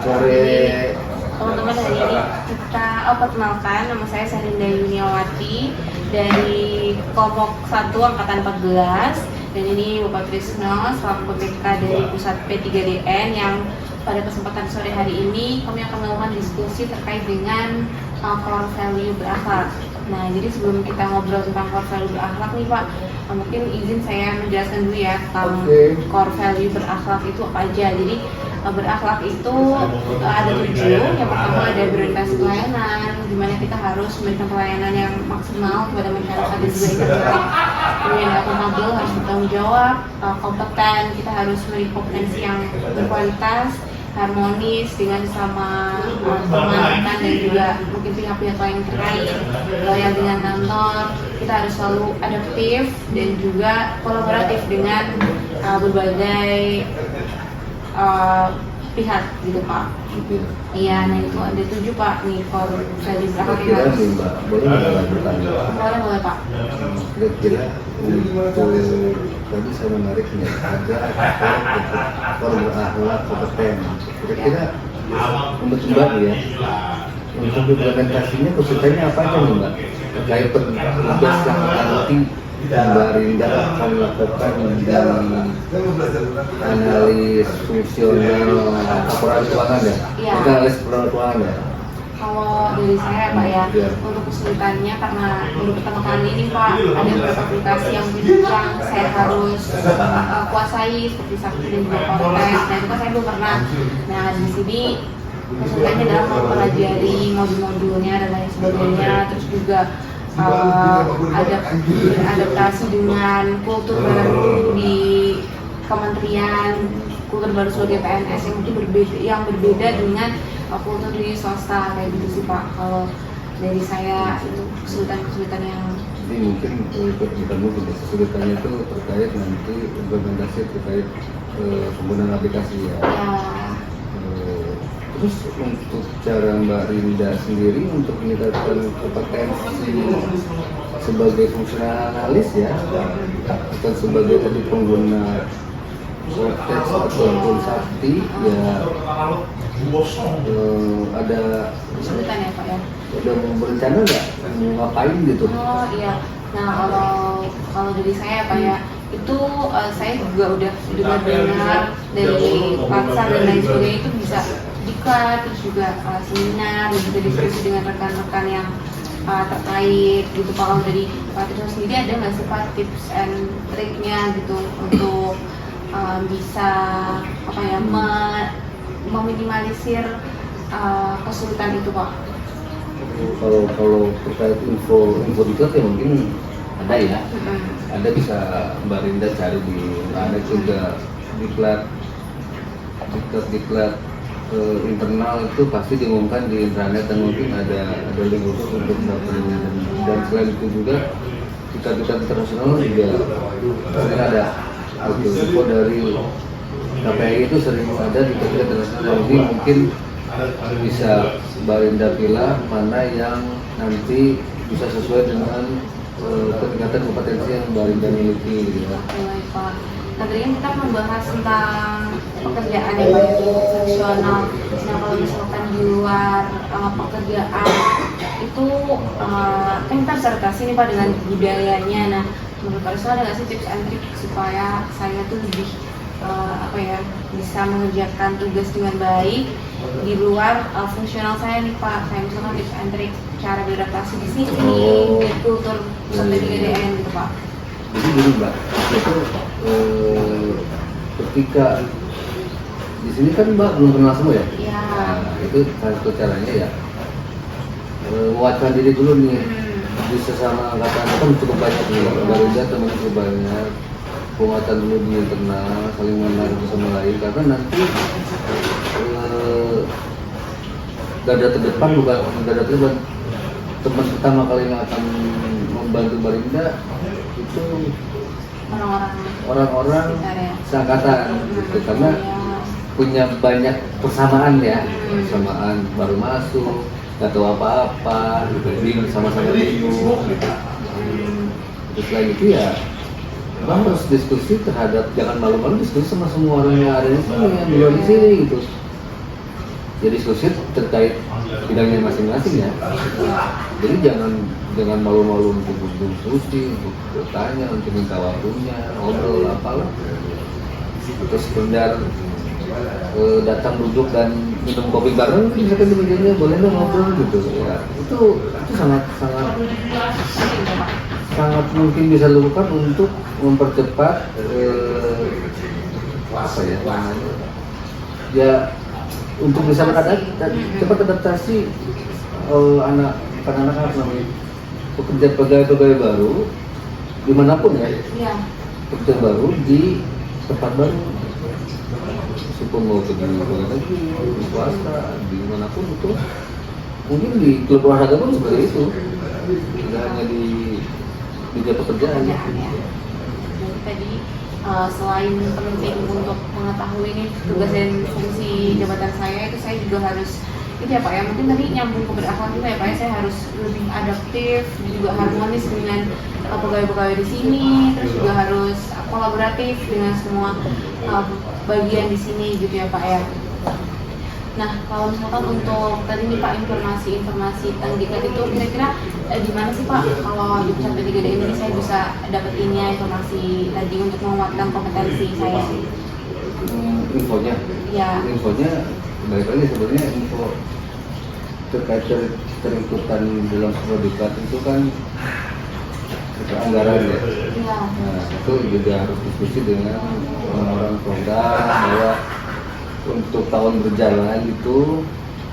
sore. Teman-teman, hari ini kita perkenalkan, nama saya Sarinda Yuniawati dari Kelompok 1 Angkatan 14, dan ini Bapak Trisno selaku PPK dari Pusat P3DN yang pada kesempatan sore hari ini kami akan melakukan diskusi terkait dengan core value berakhlak. Nah, jadi sebelum kita ngobrol tentang core value berakhlak nih Pak, mungkin izin saya menjelaskan dulu ya tentang core value berakhlak itu apa aja. Jadi berakhlak itu ada 7. Yang pertama ada berorientasi pelayanan, di mana kita harus memberikan pelayanan yang maksimal kepada masyarakat dan juga internal. Kemudian akuntabel, harus bertanggung jawab, kompeten, kita harus memiliki kompetensi yang berkualitas, harmonis dengan sama teman-teman dan juga mungkin pihak-pihak lain terkait, loyal dengan kantor, kita harus selalu adaptif dan juga kolaboratif dengan berbagai pihak gitu Pak. Iya, nah itu ada 7 Pak nih core value berakhlak yang harus. Mbak, boleh nggak bertanya? Boleh Pak. Kira-kira untuk tadi saya menarik nih, ada core berakhlak kompeten. Kira-kira untuk Mbak nih ya, untuk implementasinya kesulitannya apa aja nih Mbak? Terkait tugas yang nanti Mbak Rinda akan lakukan dan analis fungsional laporan keuangan ya? Iya. Analis laporan keuangan ya? Kalau dari saya Pak ya, untuk kesulitannya karena baru pertama kali ini Pak, ada beberapa aplikasi yang saya harus kuasai seperti Sakti dan juga Cortex. Nah itu kan saya belum pernah. Nah di sini kesulitannya adalah mempelajari modul-modulnya dan lain sebagainya, terus juga adaptasi dengan kultur baru di kementerian, kultur baru sebagai PNS yang berbeda dengan kultur di swasta kayak gitu sih Pak. Kalau dari saya itu kesulitan yang ini mungkin bukan mungkin kesulitannya itu terkait nanti implementasi terkait penggunaan aplikasi ya. Terus untuk cara Mbak Rinda sendiri untuk meningkatkan kompetensi sebagai fungsional analis ya, bukan sebagai tadi pengguna Cortex ataupun Sakti ya, ada kesulitan ya Pak ya. Udah berencana nggak mau ngapain gitu? Oh iya. Nah kalau dari saya Pak ya, itu saya juga udah dengar dari pasar dan lain sebagainya, itu bisa diklat, terus juga seminar dan juga diskusi dengan rekan-rekan yang terkait gitu Pak. Kalau dari Pak Trisno sendiri ada nggak sih Pak tips and triknya gitu untuk bisa apa ya meminimalisir kesulitan itu Pak? Kalau terkait info diklat ya mungkin ada ya. Ada bisa Mbak Rinda cari di ada juga diklat internal itu pasti diumumkan di intranet dan mungkin ada link khusus untuk mendapatkannya, dan selain itu juga diklat internasional juga sering ada info dari KPI itu sering ada di diklat internasional. Jadi mungkin bisa Mbak Rinda pilih mana yang nanti bisa sesuai dengan peningkatan kompetensi yang Mbak Rinda miliki gitu ya. Baik Pak. Nah, tadi kan kita membahas tentang pekerjaan yang banyak fungsional. Nah, kalau misalkan di luar pekerjaan itu kan kita harus adaptasi nih Pak dengan budayanya. Nah, menurut Pak Trisno ada nggak sih tips and trik supaya saya tuh lebih bisa mengerjakan tugas dengan baik di luar fungsional saya nih Pak? Saya misalkan tips and trik cara beradaptasi di sini, di kultur P3DN gitu Pak. Jadi gini Mbak, itu ketika di sini kan Mbak belum kenal semua ya? Iya. Nah, itu satu caranya ya menguatkan diri dulu nih. Di sesama angkatan kan cukup banyak nih, baru aja teman cukup banyak. Penguatan dulu di internal, saling mengenal sama lain, karena nanti garda terdepan bukan garda terdepan, teman pertama kali yang akan membantu Mbak Rinda itu orang-orang seangkatan gitu, karena punya banyak persamaan ya, persamaan baru masuk, nggak tahu apa-apa, gitu, bingung sama-sama bingung. Gitu. Terus selain itu ya, Bang harus diskusi terhadap, jangan malu-malu diskusi sama semua orang yang ada di sini, yang di luar di sini gitu. ya diskusi terkait bidangnya masing-masing ya. Jadi jangan malu-malu untuk diskusi, untuk bertanya, untuk minta waktunya, ngobrol apalah. Terus sekedar datang duduk dan minum kopi bareng, misalkan di mejanya boleh dong ngobrol gitu ya. Itu sangat mungkin bisa dilakukan untuk mempercepat apa ya namanya ya, untuk bisa cepat adaptasi anak-anak namanya pegawai baru dimanapun ya, pekerja baru di tempat baru, meskipun mau pergi ke luar negeri, di swasta, di manapun itu, mungkin di klub olahraga pun seperti itu, tidak hanya di dunia pekerjaan. Jadi tadi selain penting untuk mengetahui ini tugas dan fungsi jabatan saya, itu saya juga harus itu ya Pak ya, mungkin tadi nyambung ke berakhlak juga ya Pak ya, saya harus lebih adaptif, juga harmonis dengan pegawai-pegawai di sini, terus juga harus kolaboratif dengan semua bagian di sini gitu ya Pak ya. Nah, kalau misalkan untuk tadi nih Pak, informasi-informasi tentang diklat itu kira-kira di mana sih Pak kalau di Pusat P3D ini saya bisa dapetinnya informasi tadi untuk menguatkan kompetensi saya? Infonya? Ya. Infonya balik lagi sebenarnya info terkait terikutan dalam sebuah diklat itu kan anggaran ya. Nah, itu juga harus diskusi dengan orang-orang program bahwa untuk tahun berjalan itu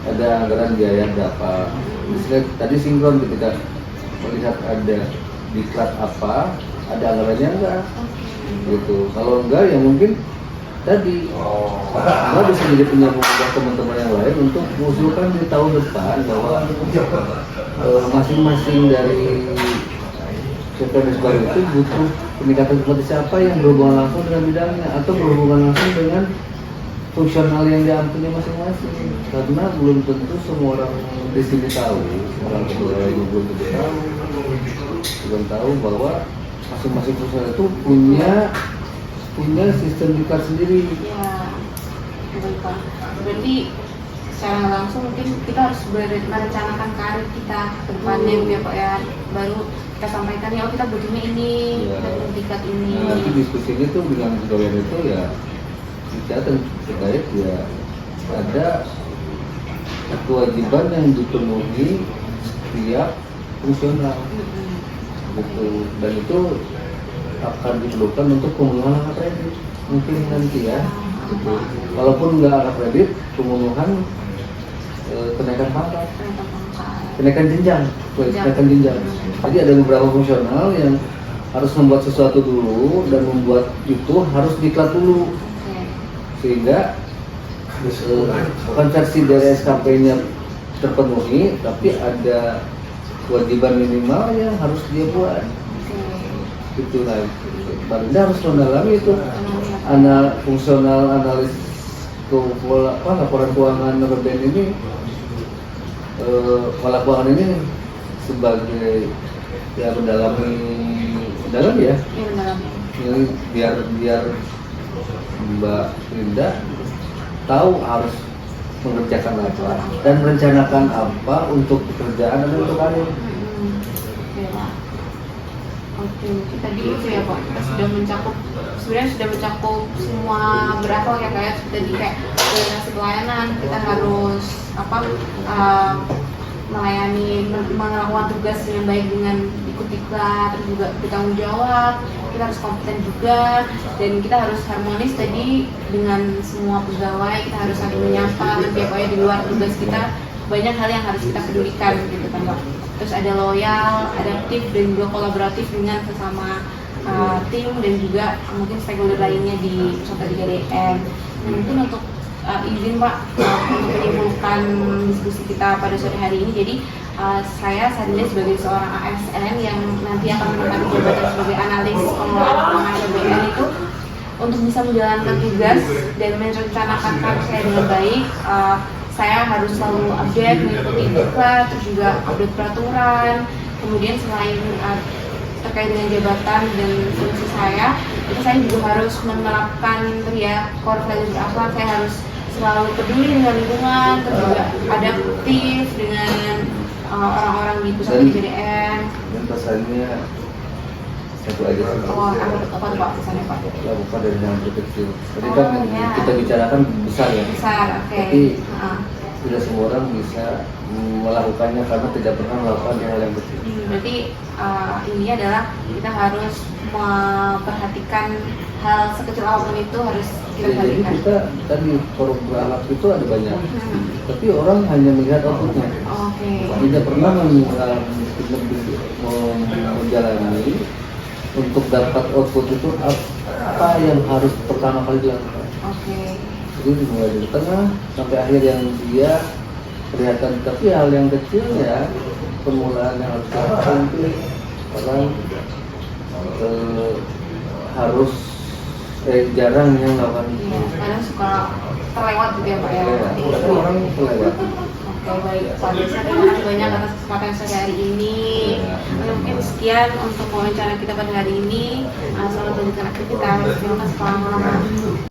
ada anggaran biaya berapa. Misalnya tadi sinkron ketika melihat ada diklat apa, ada anggarannya enggak gitu. Kalau enggak ya mungkin tadi nggak bisa jadi penyambung dengan teman-teman yang lain untuk mengusulkan di tahun depan bahwa masing-masing dari CPNS baru itu butuh peningkatan seperti siapa yang berhubungan langsung dengan bidangnya atau berhubungan langsung dengan fungsional yang diambilnya masing-masing, karena belum tentu semua orang di sini tahu, orang pegawai belum tentu tahu bahwa masing-masing fungsional itu punya sistem diklat sendiri. Ya, baik Pak. Berarti secara langsung mungkin kita harus merencanakan karir kita ke depannya ya Pak ya, baru kita sampaikan ya, oh kita butuhnya ini, kita butuh diklat ini. Nah, nanti diskusinya tuh dengan pegawai itu ya bicara terkait ya ada kewajiban yang dipenuhi setiap fungsional gitu, dan itu akan diperlukan untuk pemenuhan angka kredit mungkin nanti ya gitu. Walaupun nggak angka kredit, pemenuhan kenaikan pangkat, kenaikan jenjang. Jadi ada beberapa fungsional yang harus membuat sesuatu dulu, dan membuat itu harus diklat dulu, sehingga konversi dari SKP-nya terpenuhi, tapi ada kewajiban minimal yang harus dia buat. Itu lah, Barinda harus mendalami itu fungsional analis laporan keuangan APBN ini, kepala keuangan ini sebagai ya mendalami dalam ya, ini biar Mbak Linda tahu harus mengerjakan apa dan merencanakan apa untuk pekerjaan dan untuk karir. Oke, tadi itu ya Pak, kita sebenarnya sudah mencakup semua berakhlak ya kayak tadi kayak ngasih pelayanan, kita harus melayani, melakukan tugas yang baik dengan ikut diklat, terus juga bertanggung jawab, kita harus kompeten juga, dan kita harus harmonis tadi dengan semua pegawai, kita harus saling menyapa, dan tiap hari di luar tugas kita banyak hal yang harus kita pedulikan gitu kan Pak. Terus ada loyal, adaptif, dan juga kolaboratif dengan sesama tim dan juga mungkin stakeholder lainnya di Pusat P3DN. Nah, mungkin untuk izin Pak untuk menyimpulkan diskusi kita pada sore hari ini. Jadi saya Sadinda sebagai seorang ASN yang nanti akan menempati jabatan sebagai analis pengelolaan keuangan APBN itu, untuk bisa menjalankan tugas dan merencanakan karir saya dengan baik, saya harus selalu update, mengikuti diklat, terus juga update peraturan. Kemudian selain terkait dengan jabatan dan fungsi saya, itu saya juga harus menerapkan core value berakhlak. Saya harus selalu peduli dengan lingkungan, terus juga adaptif dengan orang-orang di pusat PJDN. Dan pesannya satu aja sih. Oh, apa tuh Pak pesannya Pak? Lakukan dari hal kecil. Tadi Oh, kan ya. kita bicarakan besar ya. Besar, oke. Tapi Heeh. tidak semua orang bisa melakukannya karena tidak pernah melakukan hal yang kecil. Berarti ini adalah kita harus memperhatikan hal sekecil apapun itu harus kita Jadi perhatikan. kita tadi program anak itu ada banyak, Hmm. tapi orang hanya melihat outputnya. Oke. Tidak pernah menjalani untuk dapat output itu apa yang harus pertama kali dilakukan. Oke. Jadi dimulai dari tengah sampai akhir yang dia kelihatan, tapi hal yang kecil ya permulaan yang harus dilakukan itu orang harus jarang yang melakukan itu. Iya, kadang suka terlewat gitu ya Pak ya. Tapi orang kelewat. Oke, baik Pak Desa, terima kasih banyak atas kesempatan saya hari ini. Mungkin sekian untuk wawancara kita pada hari ini. Selamat melanjutkan aktivitas. Terima kasih. Selamat malam.